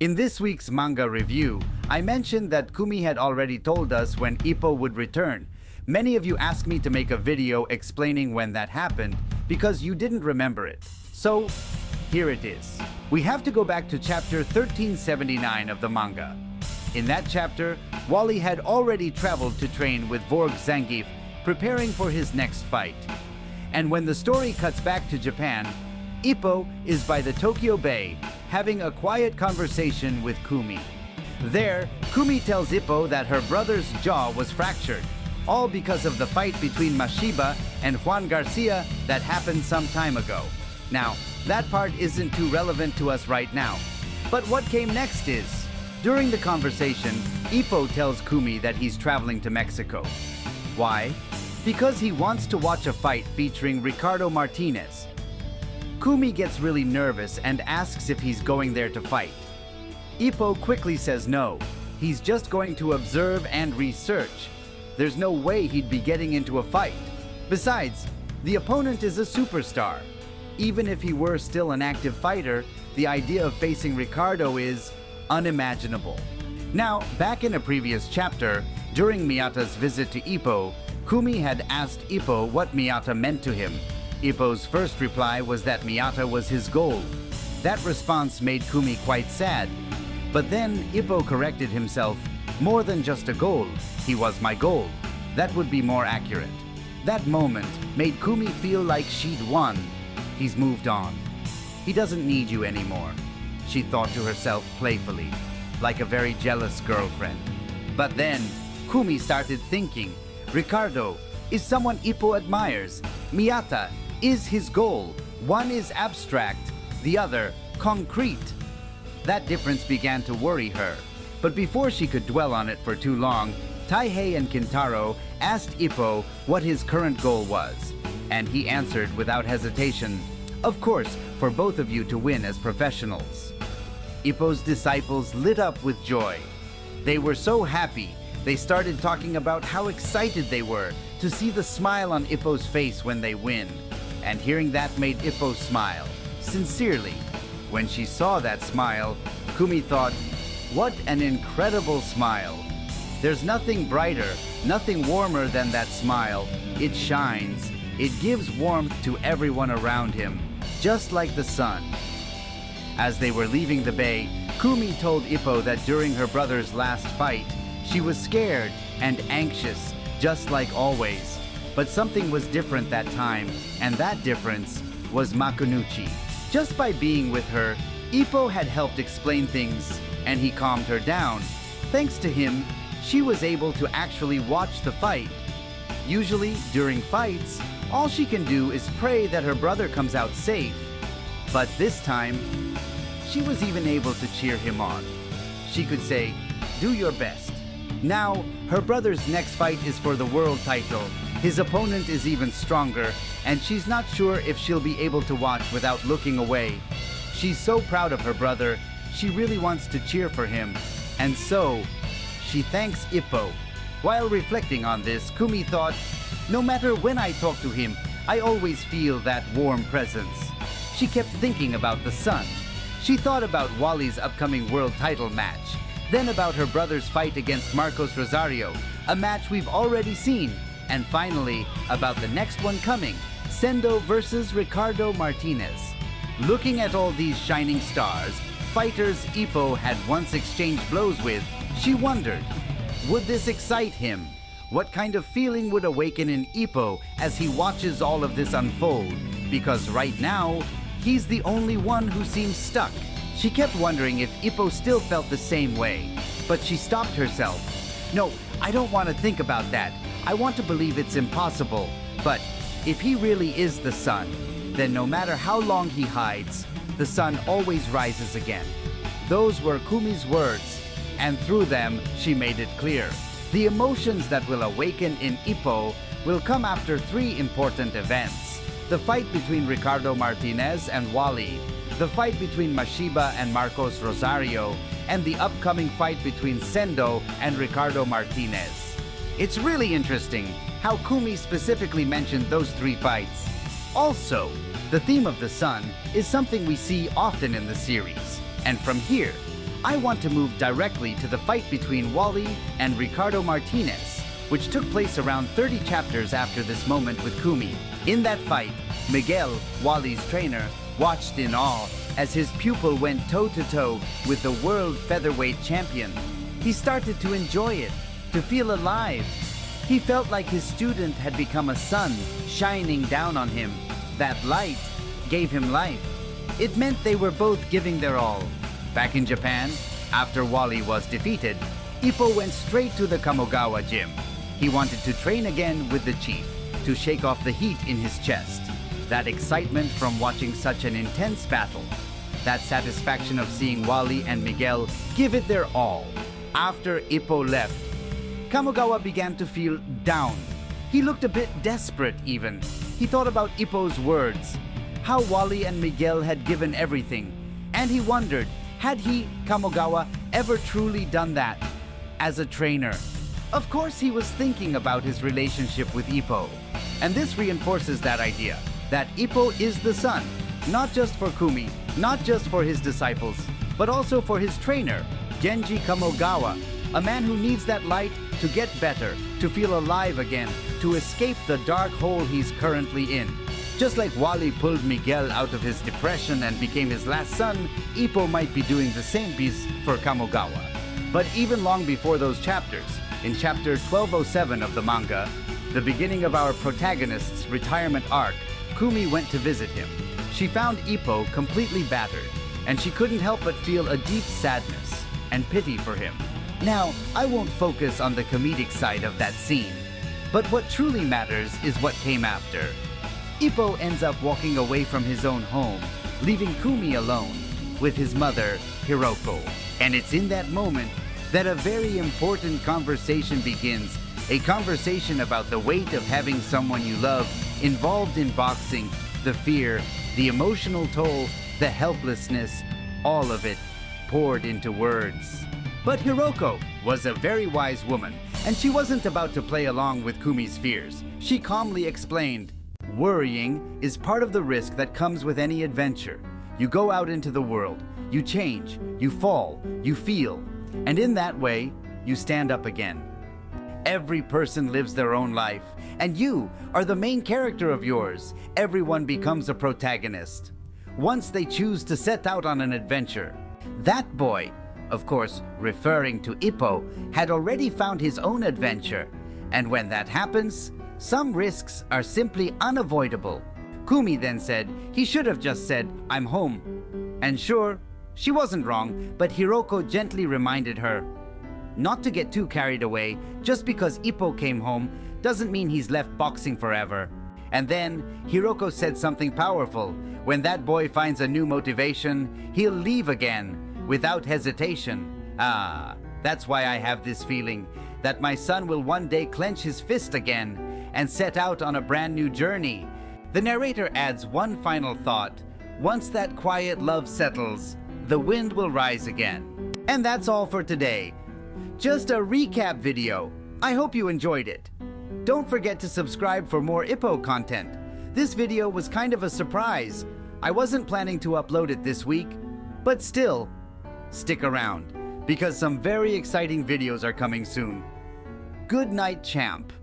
In this week's manga review, I mentioned that Kumi had already told us when Ippo would return. Many of you asked me to make a video explaining when that happened because you didn't remember it. So, here it is. We have to go back to chapter 1379 of the manga. In that chapter, Wally had already traveled to train with Vorg Zangief, preparing for his next fight. And when the story cuts back to Japan, Ippo is by the Tokyo Bay, having a quiet conversation with Kumi. There, Kumi tells Ippo that her brother's jaw was fractured, all because of the fight between Mashiba and Juan Garcia that happened some time ago. Now, that part isn't too relevant to us right now. But what came next is, during the conversation, Ippo tells Kumi that he's traveling to Mexico. Why? Because he wants to watch a fight featuring Ricardo Martinez. Kumi gets really nervous and asks if he's going there to fight. Ippo quickly says no, he's just going to observe and research. There's no way he'd be getting into a fight. Besides, the opponent is a superstar. Even if he were still an active fighter, the idea of facing Ricardo is unimaginable. Now, back in a previous chapter, during Miyata's visit to Ippo, Kumi had asked Ippo what Miyata meant to him. Ippo's first reply was that Miyata was his goal. That response made Kumi quite sad. But then Ippo corrected himself. More than just a goal, he was my goal. That would be more accurate. That moment made Kumi feel like she'd won. He's moved on. He doesn't need you anymore, she thought to herself playfully, like a very jealous girlfriend. But then Kumi started thinking, Ricardo is someone Ippo admires. Miyata is his goal. One is abstract, the other concrete. That difference began to worry her. But before she could dwell on it for too long, Taihei and Kintaro asked Ippo what his current goal was. And he answered without hesitation, of course, for both of you to win as professionals. Ippo's disciples lit up with joy. They were so happy, they started talking about how excited they were to see the smile on Ippo's face when they win. And hearing that made Ippo smile, sincerely. When she saw that smile, Kumi thought, what an incredible smile. There's nothing brighter, nothing warmer than that smile. It shines. It gives warmth to everyone around him, just like the sun. As they were leaving the bay, Kumi told Ippo that during her brother's last fight, she was scared and anxious, just like always. But something was different that time, and that difference was Makunuchi. Just by being with her, Ippo had helped explain things, and he calmed her down. Thanks to him, she was able to actually watch the fight. Usually, during fights, all she can do is pray that her brother comes out safe. But this time, she was even able to cheer him on. She could say, do your best. Now, her brother's next fight is for the world title. His opponent is even stronger, and she's not sure if she'll be able to watch without looking away. She's so proud of her brother, she really wants to cheer for him. And so, she thanks Ippo. While reflecting on this, Kumi thought, no matter when I talk to him, I always feel that warm presence. She kept thinking about the sun. She thought about Wally's upcoming world title match, then about her brother's fight against Marcos Rosario, a match we've already seen, and finally about the next one coming, Sendo versus Ricardo Martinez. Looking at all these shining stars, fighters Ippo had once exchanged blows with, she wondered, would this excite him? What kind of feeling would awaken in Ippo as he watches all of this unfold? Because right now, he's the only one who seems stuck. She kept wondering if Ippo still felt the same way, but she stopped herself. No, I don't want to think about that. I want to believe it's impossible. But if he really is the sun, then no matter how long he hides, the sun always rises again. Those were Kumi's words, and through them, she made it clear. The emotions that will awaken in Ippo will come after three important events. The fight between Ricardo Martinez and Wally, the fight between Mashiba and Marcos Rosario, and the upcoming fight between Sendo and Ricardo Martinez. It's really interesting how Kumi specifically mentioned those three fights. Also, the theme of the sun is something we see often in the series. And from here, I want to move directly to the fight between Wally and Ricardo Martinez, which took place around 30 chapters after this moment with Kumi. In that fight, Miguel, Wally's trainer, watched in awe as his pupil went toe-to-toe with the world featherweight champion. He started to enjoy it, to feel alive. He felt like his student had become a sun shining down on him. That light gave him life. It meant they were both giving their all. Back in Japan, after Wally was defeated, Ippo went straight to the Kamogawa gym. He wanted to train again with the chief, to shake off the heat in his chest. That excitement from watching such an intense battle. That satisfaction of seeing Wally and Miguel give it their all. After Ippo left, Kamogawa began to feel down. He looked a bit desperate even. He thought about Ippo's words, how Wally and Miguel had given everything, and he wondered, had he, Kamogawa, ever truly done that as a trainer? Of course he was thinking about his relationship with Ippo, and this reinforces that idea, that Ippo is the sun, not just for Kumi, not just for his disciples, but also for his trainer, Genji Kamogawa, a man who needs that light to get better, to feel alive again, to escape the dark hole he's currently in. Just like Wally pulled Miguel out of his depression and became his last son, Ippo might be doing the same piece for Kamogawa. But even long before those chapters, in chapter 1207 of the manga, the beginning of our protagonist's retirement arc, Kumi went to visit him. She found Ippo completely battered, and she couldn't help but feel a deep sadness and pity for him. Now, I won't focus on the comedic side of that scene, but what truly matters is what came after. Ippo ends up walking away from his own home, leaving Kumi alone with his mother, Hiroko. And it's in that moment that a very important conversation begins, a conversation about the weight of having someone you love involved in boxing, the fear, the emotional toll, the helplessness, all of it poured into words. But Hiroko was a very wise woman, and she wasn't about to play along with Kumi's fears. She calmly explained, worrying is part of the risk that comes with any adventure. You go out into the world, you change, you fall, you feel, and in that way, you stand up again. Every person lives their own life, and you are the main character of yours. Everyone becomes a protagonist once they choose to set out on an adventure. That boy, of course referring to Ippo, had already found his own adventure, and when that happens, some risks are simply unavoidable. Kumi then said he should have just said, "I'm home." And sure, she wasn't wrong, but Hiroko gently reminded her not to get too carried away. Just because Ippo came home doesn't mean he's left boxing forever. And then Hiroko said something powerful. When that boy finds a new motivation, he'll leave again without hesitation. That's why I have this feeling that my son will one day clench his fist again and set out on a brand new journey. The narrator adds one final thought. Once that quiet love settles, the wind will rise again. And that's all for today. Just a recap video. I hope you enjoyed it. Don't forget to subscribe for more Ippo content. This video was kind of a surprise. I wasn't planning to upload it this week, but still, stick around, because some very exciting videos are coming soon. Good night, champ.